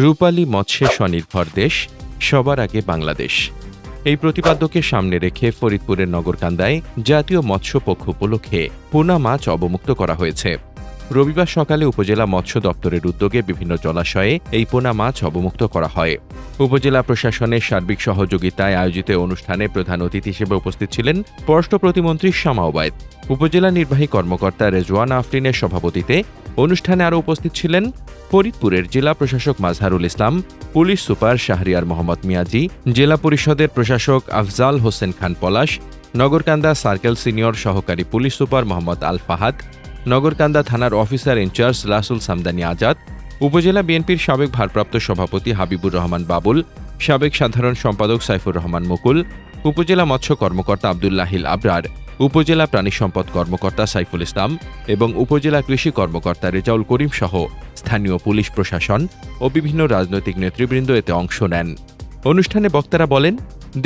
রূপালী মৎস্যে স্বনির্ভর দেশ, সবার আগে বাংলাদেশ। এই প্রতিপাদ্যকে সামনে রেখে ফরিদপুরের নগরকান্দায় জাতীয় মৎস্য পক্ষ উপলক্ষে পোনা মাছ অবমুক্ত করা হয়েছে। রবিবার সকালে উপজেলা মৎস্য দপ্তরের উদ্যোগে বিভিন্ন জলাশয়ে এই পোনা মাছ অবমুক্ত করা হয়। উপজেলা প্রশাসনের সার্বিক সহযোগিতায় আয়োজিত অনুষ্ঠানে প্রধান অতিথি হিসেবে উপস্থিত ছিলেন পররাষ্ট্র প্রতিমন্ত্রী শামা ওবায়দ। উপজেলা নির্বাহী কর্মকর্তা রেজওয়ানা আফরিনের সভাপতিত্বে অনুষ্ঠানে আরও উপস্থিত ছিলেন ফরিদপুরের জেলা প্রশাসক মাজহারুল ইসলাম, পুলিশ সুপার শাহরিয়ার মোহাম্মদ মিয়াজি, জেলা পরিষদের প্রশাসক আফজাল হোসেন খান পলাশ, নগরকান্দা সার্কেল সিনিয়র সহকারী পুলিশ সুপার মোহাম্মদ আল ফাহাদ, নগরকান্দা থানার অফিসার ইনচার্জ রাসুল সামদানি আজাদ, উপজেলা বিএনপির সাবেক ভারপ্রাপ্ত সভাপতি হাবিবুর রহমান বাবুল, সাবেক সাধারণ সম্পাদক সাইফুর রহমান মুকুল, উপজেলা মৎস্য কর্মকর্তা আব্দুল্লাহিল আবরার, উপজেলা প্রাণী সম্পদ কর্মকর্তা সাইফুল ইসলাম এবং উপজেলা কৃষি কর্মকর্তা রেজাউল করিম সহ স্থানীয় পুলিশ প্রশাসন ও বিভিন্ন রাজনৈতিক নেতৃবৃন্দ এতে অংশ নেন। অনুষ্ঠানে বক্তারা বলেন,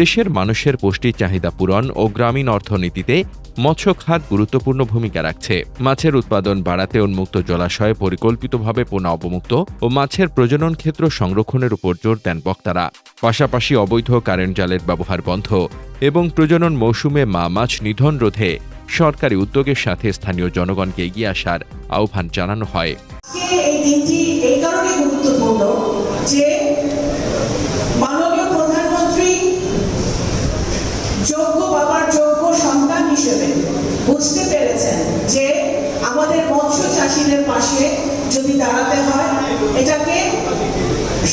দেশের মানুষের পুষ্টির চাহিদা পূরণ ও গ্রামীণ অর্থনীতিতে মৎস্য খাত গুরুত্বপূর্ণ ভূমিকা রাখছে। মাছের উৎপাদন বাড়াতে উন্মুক্ত জলাশয়ে পরিকল্পিতভাবে পোনা অবমুক্ত ও মাছের প্রজনন ক্ষেত্র সংরক্ষণের উপর জোর দেন বক্তারা। পাশাপাশি অবৈধ কারেন্ট জালের ব্যবহার বন্ধ এবং প্রজনন মৌসুমে মা মাছ নিধন রোধে সরকারি উদ্যোগের সাথে স্থানীয় জনগণকে এগিয়ে আসার আহ্বান জানানো হয়। এই দিনটি এই কারণে গুরুত্বপূর্ণ যে মাননীয় প্রধানমন্ত্রী যোগ্য বাবার যোগ্য সন্তান হিসেবে বুঝতে পেরেছেন যে আমাদের মৎস্য চাষীদের পাশে যদি দাঁড়াতে হয়, এটাকে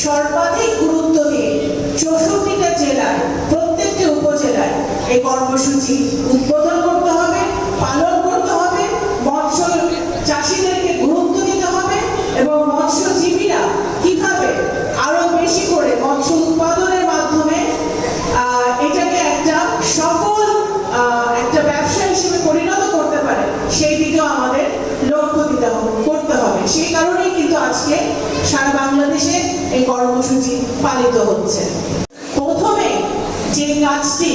সর্বাধিক গুরুত্ব দিয়ে 64টা জেলায় প্রত্যেকটি উপজেলায় এই কর্মসূচি উদ্বোধন করতে হবে, পালন করতে হবে, মৎস্য চাষীদেরকে গুরুত্ব দিতে হবে এবং মৎস্যজীবীরা কিভাবে আরো বেশি করে মৎস্য উৎপাদনের মাধ্যমে এটাকে একটা সফল একটা ব্যবসা হিসেবে পরিণত করতে পারে, সেই দিকেও আমাদের লক্ষ্য করতে হবে। সেই কারণেই কিন্তু আজকে সারা বাংলাদেশে এই কর্মসূচি পালিত হচ্ছে। প্রথমে যে কাজটি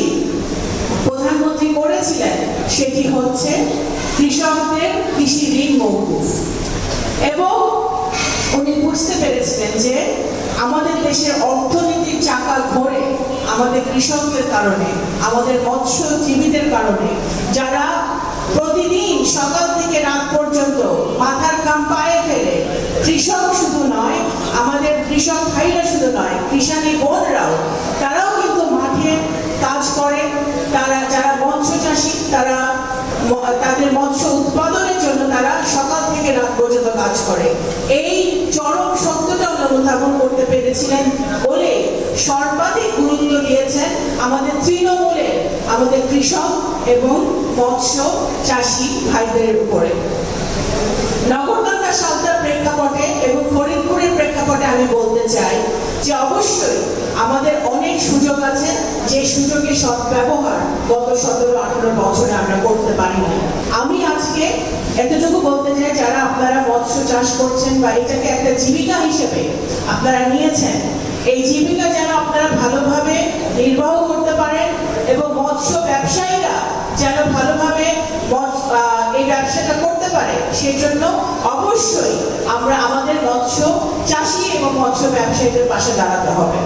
প্রধানমন্ত্রী করেছিলেন সেটি হচ্ছে কৃষকদের কৃষি ঋণ মওকুফ, এবং উনি বুঝতে পেরেছিলেন যে আমাদের দেশের অর্থনীতির চাকা ঘোরে আমাদের কৃষকদের কারণে, আমাদের মৎস্যজীবীদের কারণে, যারা প্রতিদিন সকাল থেকে রাত পর্যন্ত মাথার ঘাম পায়ে ফেলে, কৃষক শুধু নয়, আমাদের কৃষক ভাইরা শুধু নয়, কৃষানি বোনরাও, তারাও কিন্তু মাঠে কাজ করে। তারা যারা মৎস্য চাষী, তারা তাদের মৎস্য উৎপাদনের জন্য তারা সকাল থেকে রাত পর্যন্ত কাজ করে। এই চরম সত্যটা অনুধাবন করতে পেরেছিলেন বলে সর্বাধিক গুরুত্ব দিয়েছেন আমাদের তৃণমূলে আমাদের কৃষক এবং মৎস্য চাষী ভাইদের উপরে। নগরকান্দা সালটার প্রেক্ষাপটে এবং ফরিদপুরের প্রেক্ষাপটে আমি বলতে চাই যে অবশ্যই আমাদের অনেক সুযোগ আছে, যে সুযোগের সদ্ব্যবহার গত 17-18 বছরে আমরা করতে পারি না। আমি আজকে এতটুকু বলতে চাই, যারা আপনারা মৎস্য চাষ করছেন বা এটাকে একটা জীবিকা হিসেবে আপনারা নিয়েছেন, এই জীবিকা যেন আপনারা ভালোভাবে নির্বাহ করতে পারেন এবং মৎস্য ব্যবসায়ীরা যেন ভালোভাবে এই ব্যবসাটা করতে পারে, সেই জন্য অবশ্যই আমরা আমাদের মৎস্য চাষী এবং মৎস্য ব্যবসায়ীদের পাশে দাঁড়াতে হবে।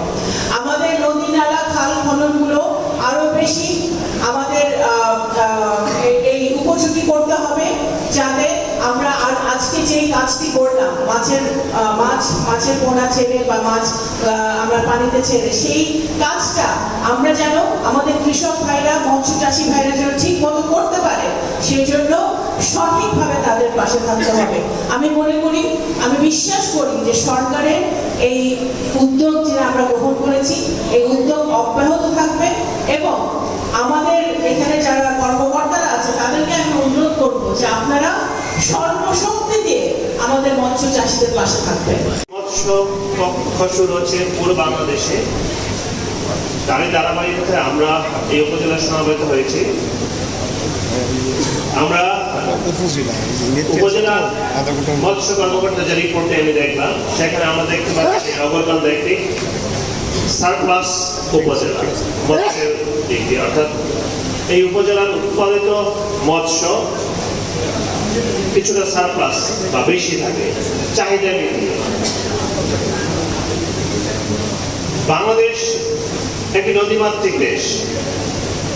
আমাদের নদী নালা খাল খননগুলো আরো বেশি আমাদের এই উপযোগী করতে হবে, যাতে আমরা আজকে যে কাজটি করলাম, মাছের পোনা ছেড়ে বা মাছ আমরা পানিতে ছেড়ে, সেই কাজটা আমরা যেন আমাদের কৃষক ভাইরা, মৎস্য চাষী ভাইরা যেন ঠিক মতো করতে পারে, সেই জন্য সঠিকভাবে তাদের পাশে থাকতে হবে। আমি মনে করি, আমি বিশ্বাস করি যে সরকারের এই উদ্যোগ যেটা আমরা গ্রহণ করেছি, এই উদ্যোগ অব্যাহত থাকবে এবং আমাদের এখানে যারা কর্মকর্তারা আছে তাদেরকে আমি অনুরোধ করবো যে আপনারা সর্বশক্তি দিয়ে আমাদের মৎস্য চাষীদের পাশে থাকবেন। মৎস্য পক্ষ শুরু হচ্ছে পুরো বাংলাদেশে, তারই ধারাবাহিকতায় আমরা এই উপজেলার সমাবেত হয়েছি। আমরা উপজেলা মৎস্য কর্মকর্তা যে রিপোর্টে আমি দেখলাম, সেখানে আমরা দেখতে পাচ্ছি নগরকান্দা একটি সারপ্লাস উপজেলা মৎস্যের দিক দিয়ে, অর্থাৎ এই উপজেলার উৎপাদিত মৎস্য কিছুটা সারপ্লাস বা বেশি থাকে, চাহিদা বাংলাদেশ একটি নদীমাতৃক দেশ।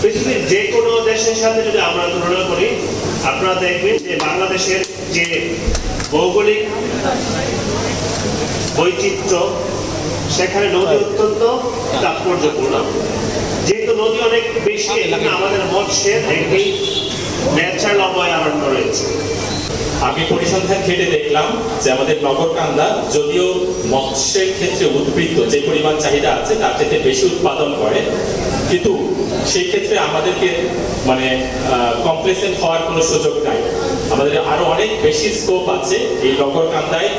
পৃথিবীর যে কোনো দেশের সাথে যদি আমরা তুলনা করি, আপনারা দেখবেন যে বাংলাদেশের যে ভৌগোলিক বৈচিত্র্য, সেখানে নদী অত্যন্ত তাৎপর্যপূর্ণ। যেহেতু নদী অনেক বেশি, এখানে আমাদের মৎস্যের একটি ন্যাচারাল অভয়ারণ্য রয়েছে। আমি পরিসংখ্যান ঘেটে দেখলাম যে আমাদের নগরকান্দা যদিও মৎস্যের ক্ষেত্রে উদ্বৃত্ত যে পরিমাণ চাহিদা আছে তার থেকে বেশি উৎপাদন করে, কিন্তু সেই ক্ষেত্রে আমাদেরকে মানে কমপ্লেসেন্ট হওয়ার কোনো সুযোগ নাই। আমাদের আরো অনেক বেশি স্কোপ আছে এই নগরকান্দায়,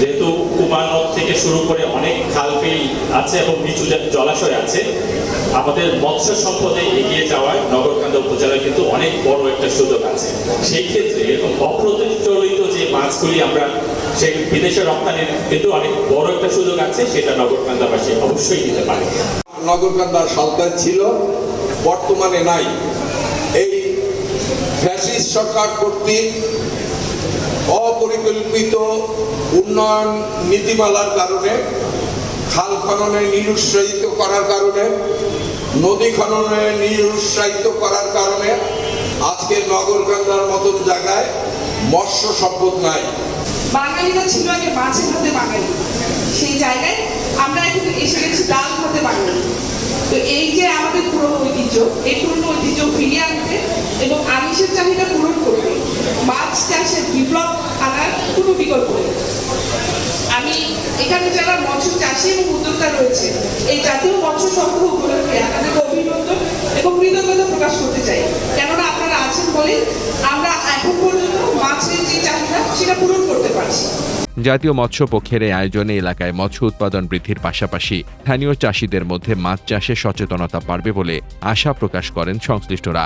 যেহেতু কুমার নদ থেকে শুরু করে অনেক খাল বিল আছে এবং নিচু জলাশয় আছে। আমাদের মৎস্য সম্পদে এগিয়ে যাওয়ার নগরকান্দা উপজেলায় কিন্তু অনেক বড় একটা সুযোগ আছে। সেই ক্ষেত্রে এরকম অপ্রচলিত যে মাছগুলি আমরা সেই বিদেশে রপ্তানির কিন্তু অনেক বড় একটা সুযোগ আছে, সেটা নগরকান্দাবাসী অবশ্যই নিতে পারে। নগরকান্দার সালতান ছিল, বর্তমানে নাই। এই ফ্যাসিস্ট সরকার কর্তৃক অপরিকল্পিত উন্নয়ন নীতিমালার কারণে, খাল খননে নিরুৎসাহিত করার কারণে, নদী খননে নিরুৎসাহিত করার কারণে আজকে নগরকান্দার মতন জায়গায় মৎস্য সম্পদ নাই। বাঙালিরা ছিল আগে মাছের ভাতে বাঙালি, সেই জায়গায় আমরা এখন এসে গেছি ডাল ভাতে বাঙালি। তো এই যে আমাদের পুরনো ঐতিহ্য, এই পুরনো ঐতিহ্য ফিরিয়ে আনতে এবং আমিষের চাহিদা পূরণ করতে মাছ চাষের বিপ্লব আনার কোনো বিকল্প নেই। আমি এখানে যারা মৎস্য চাষি এবং উদ্যোক্তা রয়েছে, এই জাতীয় মৎস্য সংঘ উপলক্ষে আপনাদের অভিনন্দন এবং কৃতজ্ঞতা প্রকাশ করতে চাই। কেননা আপনারা আছেন বলে আমরা এখন পর্যন্ত মাছের যে চাহিদা সেটা পূরণ করতে পারছি। জাতীয় মৎস্য পক্ষের এই আয়োজনে এলাকায় মৎস্য উৎপাদন বৃদ্ধির পাশাপাশি স্থানীয় চাষিদের মধ্যে মাছ চাষে সচেতনতা বাড়বে বলে আশা প্রকাশ করেন সংশ্লিষ্টরা।